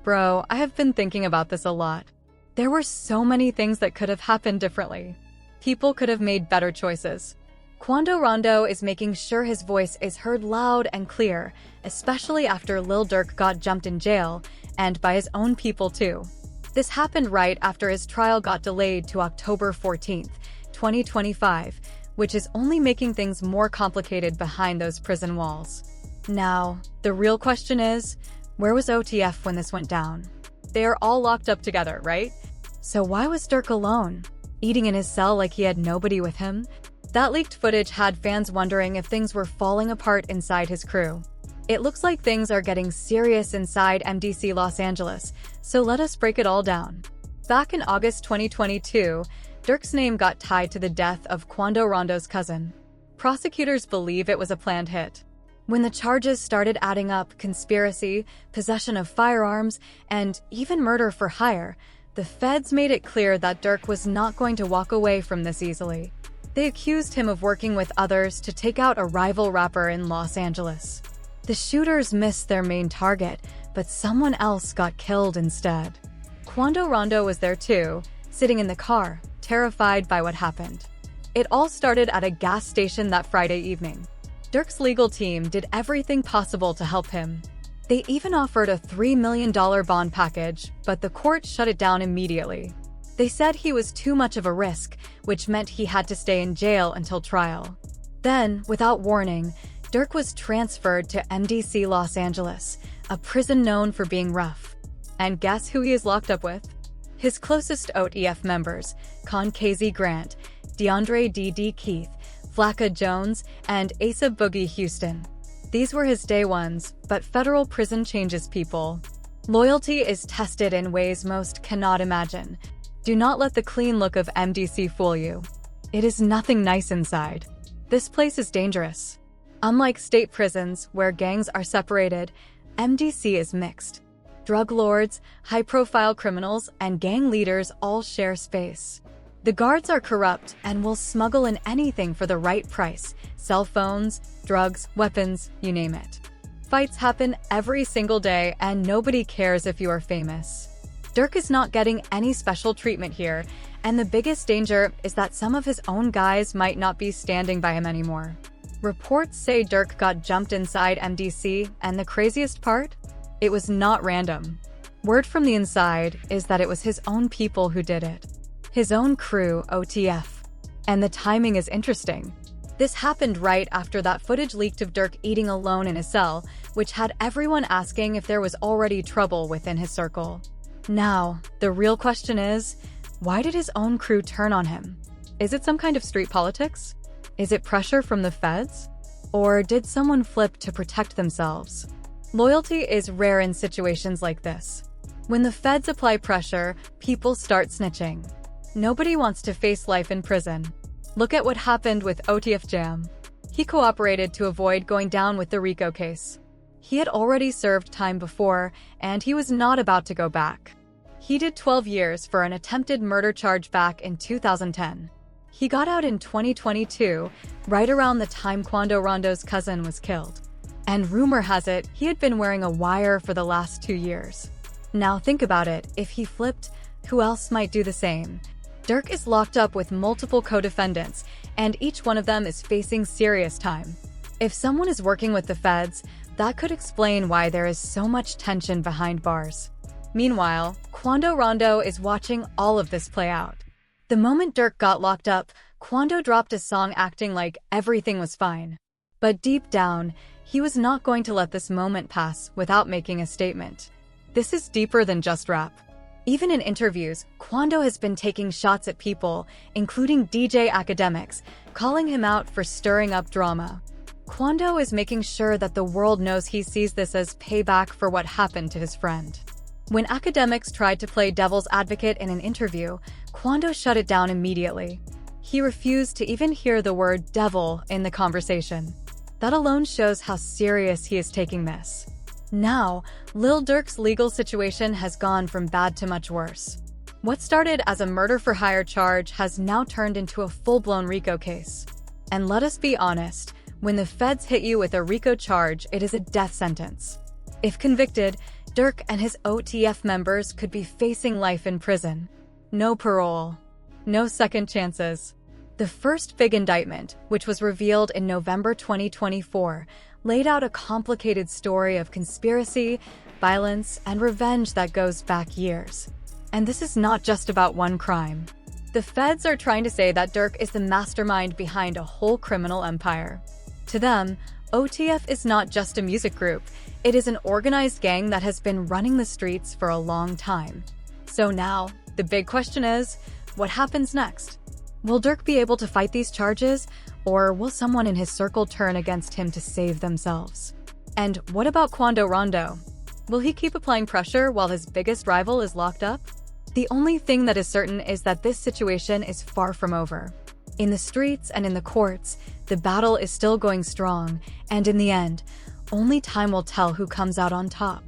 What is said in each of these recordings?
Bro, I have been thinking about this a lot. There were so many things that could have happened differently. People could have made better choices. Quando Rondo is making sure his voice is heard loud and clear, especially after Lil Durk got jumped in jail, and by his own people too. This happened right after his trial got delayed to October 14th, 2025, which is only making things more complicated behind those prison walls. Now, the real question is, where was OTF when this went down? They are all locked up together, right? So why was Durk alone, eating in his cell like he had nobody with him? That leaked footage had fans wondering if things were falling apart inside his crew. It looks like things are getting serious inside MDC Los Angeles, so let us break it all down. Back in August 2022, Durk's name got tied to the death of Quando Rondo's cousin. Prosecutors believe it was a planned hit. When the charges started adding up, conspiracy, possession of firearms, and even murder for hire, the feds made it clear that Durk was not going to walk away from this easily. They accused him of working with others to take out a rival rapper in Los Angeles. The shooters missed their main target, but someone else got killed instead. Quando Rondo was there too, sitting in the car, terrified by what happened. It all started at a gas station that Friday evening. Durk's legal team did everything possible to help him. They even offered a $3 million bond package, but the court shut it down immediately. They said he was too much of a risk, which meant he had to stay in jail until trial. Then, without warning, Durk was transferred to MDC Los Angeles, a prison known for being rough. And guess who he is locked up with? His closest OTF members, Concasey Grant, DeAndre D.D. Keith, Flacca Jones, and Asa Boogie Houston. These were his day ones, but federal prison changes people. Loyalty is tested in ways most cannot imagine. Do not let the clean look of MDC fool you. It is nothing nice inside. This place is dangerous. Unlike state prisons, where gangs are separated, MDC is mixed. Drug lords, high-profile criminals, and gang leaders all share space. The guards are corrupt and will smuggle in anything for the right price: cell phones, drugs, weapons, you name it. Fights happen every single day and nobody cares if you are famous. Durk is not getting any special treatment here, and the biggest danger is that some of his own guys might not be standing by him anymore. Reports say Durk got jumped inside MDC, and the craziest part? It was not random. Word from the inside is that it was his own people who did it. His own crew, OTF. And the timing is interesting. This happened right after that footage leaked of Durk eating alone in his cell, which had everyone asking if there was already trouble within his circle. Now, the real question is, why did his own crew turn on him? Is it some kind of street politics? Is it pressure from the feds? Or did someone flip to protect themselves? Loyalty is rare in situations like this. When the feds apply pressure, people start snitching. Nobody wants to face life in prison. Look at what happened with OTF Jam. He cooperated to avoid going down with the RICO case. He had already served time before, and he was not about to go back. He did 12 years for an attempted murder charge back in 2010. He got out in 2022, right around the time Quando Rondo's cousin was killed. And rumor has it, he had been wearing a wire for the last 2 years. Now think about it, if he flipped, who else might do the same? Durk is locked up with multiple co-defendants, and each one of them is facing serious time. If someone is working with the feds, that could explain why there is so much tension behind bars. Meanwhile, Quando Rondo is watching all of this play out. The moment Durk got locked up, Quando dropped a song acting like everything was fine. But deep down, he was not going to let this moment pass without making a statement. This is deeper than just rap. Even in interviews, Quando has been taking shots at people, including DJ academics, calling him out for stirring up drama. Quando is making sure that the world knows he sees this as payback for what happened to his friend. When academics tried to play devil's advocate in an interview, Quando shut it down immediately. He refused to even hear the word devil in the conversation. That alone shows how serious he is taking this. Now, Lil Durk's legal situation has gone from bad to much worse. What started as a murder-for-hire charge has now turned into a full-blown RICO case. And let us be honest, when the feds hit you with a RICO charge, it is a death sentence. If convicted, Durk and his OTF members could be facing life in prison. No parole. No second chances. The first big indictment, which was revealed in November 2024, laid out a complicated story of conspiracy, violence, and revenge that goes back years. And this is not just about one crime. The feds are trying to say that Durk is the mastermind behind a whole criminal empire. To them, OTF is not just a music group, it is an organized gang that has been running the streets for a long time. So now, the big question is, what happens next? Will Durk be able to fight these charges, or will someone in his circle turn against him to save themselves? And what about Quando Rondo? Will he keep applying pressure while his biggest rival is locked up? The only thing that is certain is that this situation is far from over. In the streets and in the courts, the battle is still going strong, and in the end, only time will tell who comes out on top.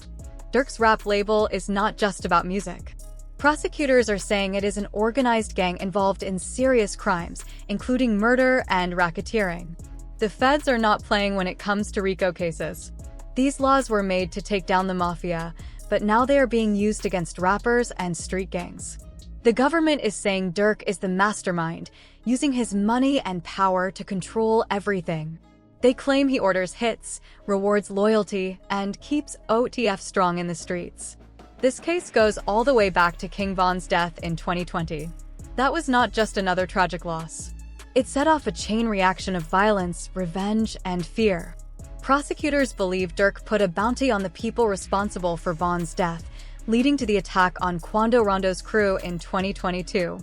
Durk's rap label is not just about music. Prosecutors are saying it is an organized gang involved in serious crimes, including murder and racketeering. The feds are not playing when it comes to RICO cases. These laws were made to take down the mafia, but now they are being used against rappers and street gangs. The government is saying Durk is the mastermind, using his money and power to control everything. They claim he orders hits, rewards loyalty, and keeps OTF strong in the streets. This case goes all the way back to King Von's death in 2020. That was not just another tragic loss. It set off a chain reaction of violence, revenge, and fear. Prosecutors believe Durk put a bounty on the people responsible for Von's death, leading to the attack on Quando Rondo's crew in 2022.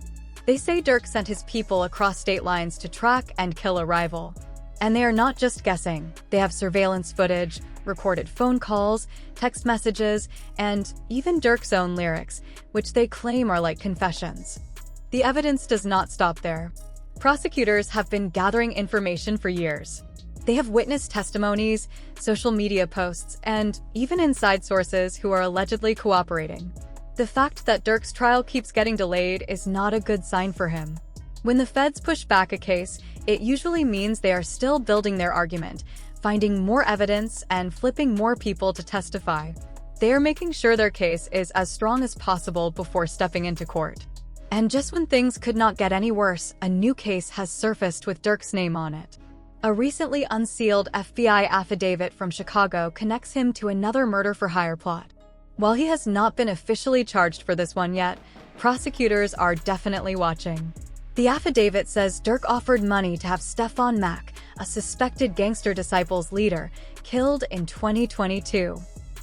They say Durk sent his people across state lines to track and kill a rival. And they are not just guessing. They have surveillance footage, recorded phone calls, text messages, and even Durk's own lyrics, which they claim are like confessions. The evidence does not stop there. Prosecutors have been gathering information for years. They have witnessed testimonies, social media posts, and even inside sources who are allegedly cooperating. The fact that Durk's trial keeps getting delayed is not a good sign for him. When the feds push back a case, it usually means they are still building their argument, finding more evidence, and flipping more people to testify. They are making sure their case is as strong as possible before stepping into court. And just when things could not get any worse, a new case has surfaced with Durk's name on it. A recently unsealed FBI affidavit from Chicago connects him to another murder-for-hire plot. While he has not been officially charged for this one yet, prosecutors are definitely watching. The affidavit says Durk offered money to have Stefan Mack, a suspected gangster disciples leader, killed in 2022.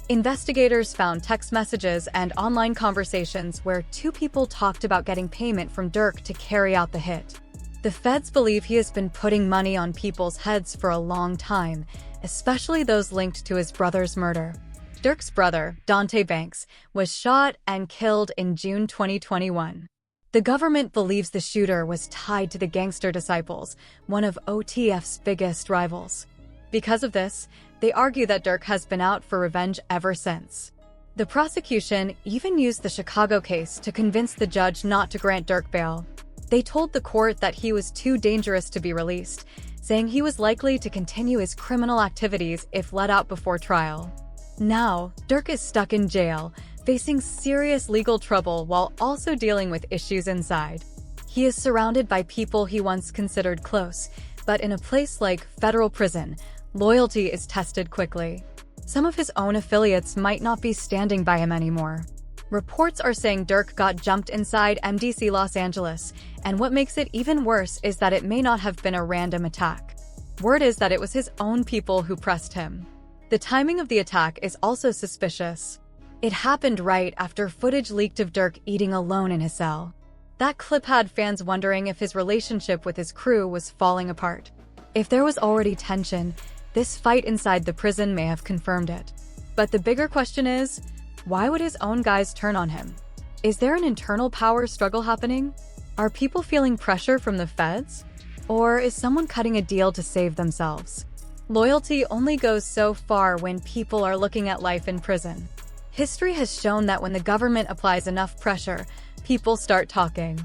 Investigators found text messages and online conversations where two people talked about getting payment from Durk to carry out the hit. The feds believe he has been putting money on people's heads for a long time, especially those linked to his brother's murder. Durk's brother, Dante Banks, was shot and killed in June 2021. The government believes the shooter was tied to the gangster disciples, one of OTF's biggest rivals. Because of this, they argue that Durk has been out for revenge ever since. The prosecution even used the Chicago case to convince the judge not to grant Durk bail. They told the court that he was too dangerous to be released, saying he was likely to continue his criminal activities if let out before trial. Now, Durk is stuck in jail, facing serious legal trouble while also dealing with issues inside. He is surrounded by people he once considered close, but in a place like federal prison, loyalty is tested quickly. Some of his own affiliates might not be standing by him anymore. Reports are saying Durk got jumped inside MDC Los Angeles, and what makes it even worse is that it may not have been a random attack. Word is that it was his own people who pressed him. The timing of the attack is also suspicious. It happened right after footage leaked of Durk eating alone in his cell. That clip had fans wondering if his relationship with his crew was falling apart. If there was already tension, this fight inside the prison may have confirmed it. But the bigger question is, why would his own guys turn on him? Is there an internal power struggle happening? Are people feeling pressure from the feds? Or is someone cutting a deal to save themselves? Loyalty only goes so far when people are looking at life in prison. History has shown that when the government applies enough pressure, people start talking.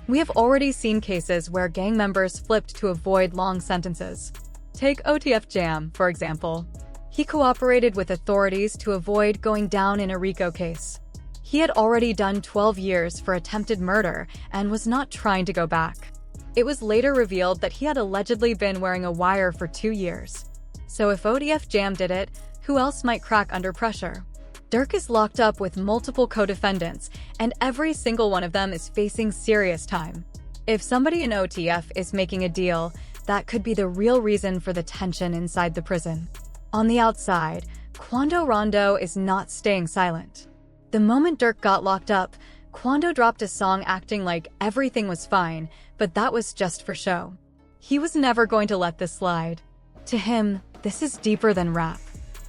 We have already seen cases where gang members flipped to avoid long sentences. Take OTF Jam, for example. He cooperated with authorities to avoid going down in a RICO case. He had already done 12 years for attempted murder and was not trying to go back. It was later revealed that he had allegedly been wearing a wire for 2 years. So if OTF Jam did it, who else might crack under pressure? Durk is locked up with multiple co-defendants, and every single one of them is facing serious time. If somebody in OTF is making a deal, that could be the real reason for the tension inside the prison. On the outside, Quando Rondo is not staying silent. The moment Durk got locked up, Quando dropped a song acting like everything was fine, but that was just for show. He was never going to let this slide. To him, this is deeper than rap.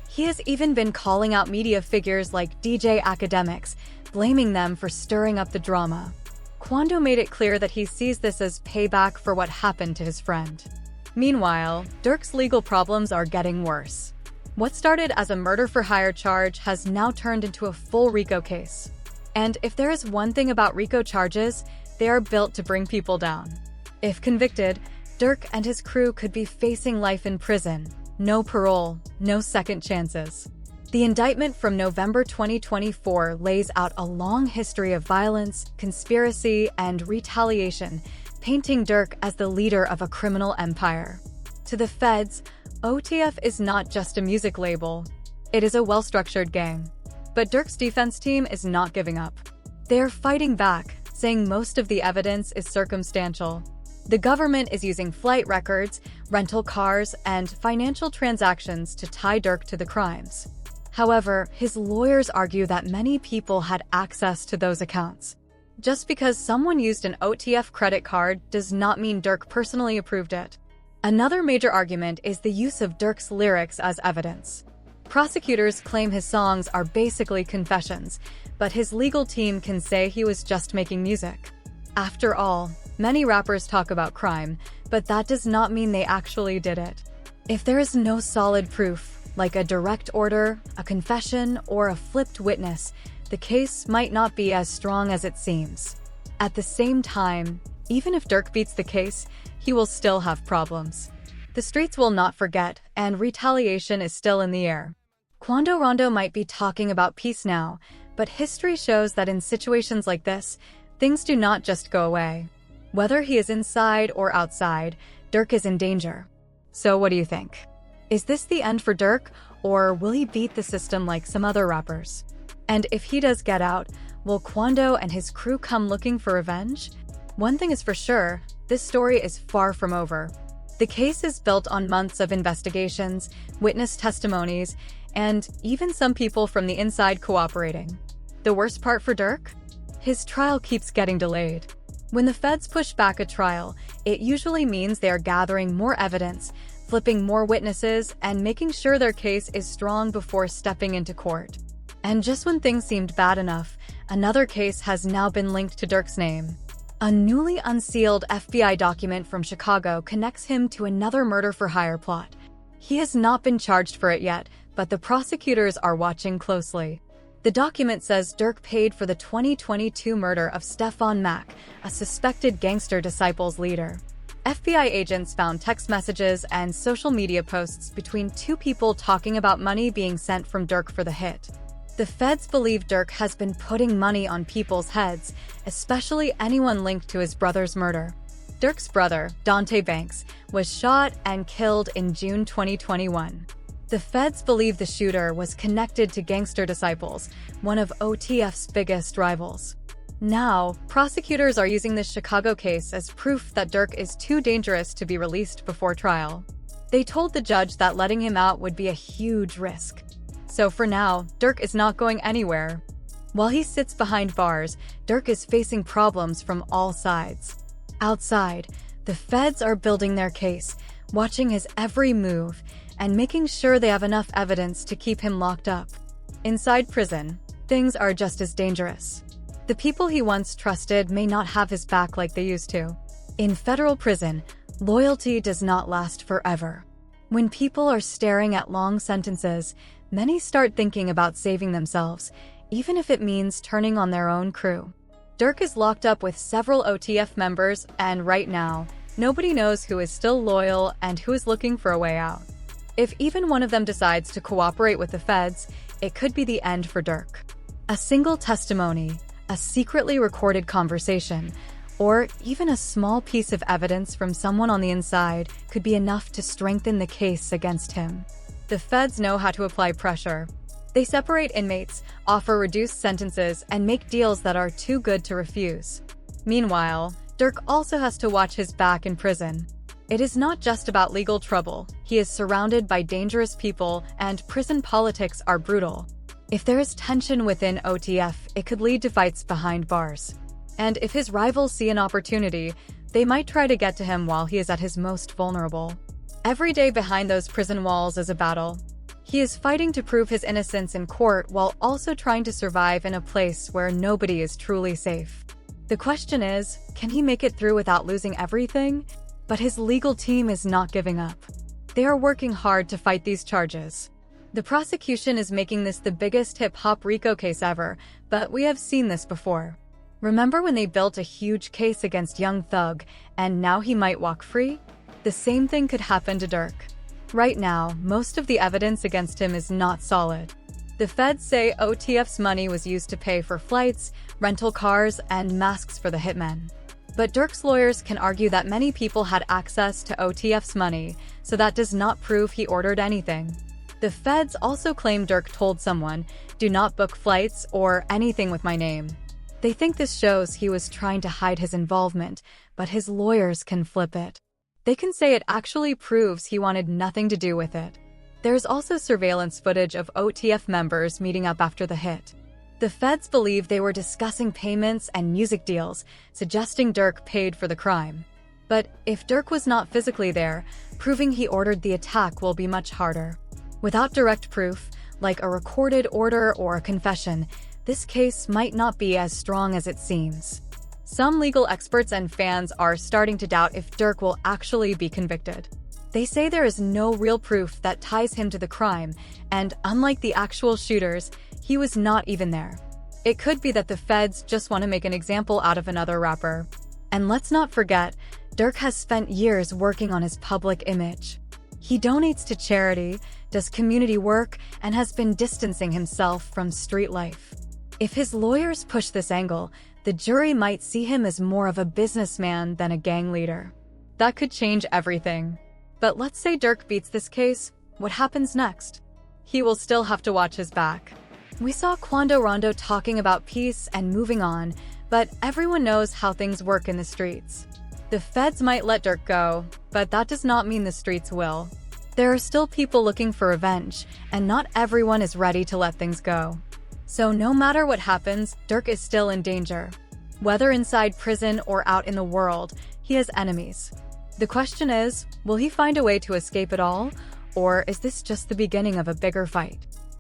He has even been calling out media figures like DJ Academics, blaming them for stirring up the drama. Quando made it clear that he sees this as payback for what happened to his friend. Meanwhile, Durk's legal problems are getting worse. What started as a murder-for-hire charge has now turned into a full RICO case. And if there is one thing about RICO charges, they are built to bring people down. If convicted, Durk and his crew could be facing life in prison. No parole, no second chances. The indictment from November 2024 lays out a long history of violence, conspiracy, and retaliation, painting Durk as the leader of a criminal empire. To the feds, OTF is not just a music label. It is a well-structured gang. But Durk's defense team is not giving up. They are fighting back, saying most of the evidence is circumstantial. The government is using flight records, rental cars, and financial transactions to tie Durk to the crimes. However, his lawyers argue that many people had access to those accounts. Just because someone used an OTF credit card does not mean Durk personally approved it. Another major argument is the use of Durk's lyrics as evidence. Prosecutors claim his songs are basically confessions, but his legal team can say he was just making music. After all, many rappers talk about crime, but that does not mean they actually did it. If there is no solid proof, like a direct order, a confession, or a flipped witness, the case might not be as strong as it seems. At the same time, even if Durk beats the case, he will still have problems. The streets will not forget, and retaliation is still in the air. Quando Rondo might be talking about peace now, but history shows that in situations like this, things do not just go away. Whether he is inside or outside, Durk is in danger. So what do you think? Is this the end for Durk, or will he beat the system like some other rappers? And if he does get out, will Quando and his crew come looking for revenge? One thing is for sure, this story is far from over. The case is built on months of investigations, witness testimonies, and even some people from the inside cooperating. The worst part for Durk? His trial keeps getting delayed. When the feds push back a trial, it usually means they are gathering more evidence, flipping more witnesses, and making sure their case is strong before stepping into court. And just when things seemed bad enough, another case has now been linked to Durk's name. A newly unsealed FBI document from Chicago connects him to another murder-for-hire plot. He has not been charged for it yet, but the prosecutors are watching closely. The document says Durk paid for the 2022 murder of Stefan Mack, a suspected gangster disciples leader. FBI agents found text messages and social media posts between two people talking about money being sent from Durk for the hit. The feds believe Durk has been putting money on people's heads, especially anyone linked to his brother's murder. Durk's brother, Dante Banks, was shot and killed in June 2021. The feds believe the shooter was connected to Gangster Disciples, one of OTF's biggest rivals. Now, prosecutors are using this Chicago case as proof that Durk is too dangerous to be released before trial. They told the judge that letting him out would be a huge risk. So for now, Durk is not going anywhere. While he sits behind bars, Durk is facing problems from all sides. Outside, the feds are building their case, watching his every move, and making sure they have enough evidence to keep him locked up. Inside prison, things are just as dangerous. The people he once trusted may not have his back like they used to. In federal prison, loyalty does not last forever. When people are staring at long sentences, many start thinking about saving themselves, even if it means turning on their own crew. Durk is locked up with several OTF members, and right now, nobody knows who is still loyal and who is looking for a way out. If even one of them decides to cooperate with the feds, it could be the end for Durk. A single testimony, a secretly recorded conversation, or even a small piece of evidence from someone on the inside could be enough to strengthen the case against him. The feds know how to apply pressure. They separate inmates, offer reduced sentences, and make deals that are too good to refuse. Meanwhile, Durk also has to watch his back in prison. It is not just about legal trouble. He is surrounded by dangerous people, and prison politics are brutal. If there is tension within OTF, it could lead to fights behind bars. And if his rivals see an opportunity, they might try to get to him while he is at his most vulnerable. Every day behind those prison walls is a battle. He is fighting to prove his innocence in court while also trying to survive in a place where nobody is truly safe. The question is, can he make it through without losing everything? But his legal team is not giving up. They are working hard to fight these charges. The prosecution is making this the biggest hip-hop RICO case ever, but we have seen this before. Remember when they built a huge case against Young Thug, and now he might walk free? The same thing could happen to Durk. Right now, most of the evidence against him is not solid. The feds say OTF's money was used to pay for flights, rental cars, and masks for the hitmen. But Durk's lawyers can argue that many people had access to OTF's money, so that does not prove he ordered anything. The feds also claim Durk told someone, "Do not book flights or anything with my name." They think this shows he was trying to hide his involvement, but his lawyers can flip it. They can say it actually proves he wanted nothing to do with it. There's also surveillance footage of OTF members meeting up after the hit. The feds believe they were discussing payments and music deals, suggesting Durk paid for the crime. But if Durk was not physically there, proving he ordered the attack will be much harder. Without direct proof, like a recorded order or a confession, this case might not be as strong as it seems. Some legal experts and fans are starting to doubt if Durk will actually be convicted. They say there is no real proof that ties him to the crime, and unlike the actual shooters, he was not even there. It could be that the feds just want to make an example out of another rapper. And let's not forget, Durk has spent years working on his public image. He donates to charity, does community work, and has been distancing himself from street life. If his lawyers push this angle, the jury might see him as more of a businessman than a gang leader. That could change everything. But let's say Durk beats this case, what happens next? He will still have to watch his back. We saw Quando Rondo talking about peace and moving on, but everyone knows how things work in the streets. The feds might let Durk go, but that does not mean the streets will. There are still people looking for revenge, and not everyone is ready to let things go. So no matter what happens, Durk is still in danger. Whether inside prison or out in the world, he has enemies. The question is, will he find a way to escape it all, or is this just the beginning of a bigger fight?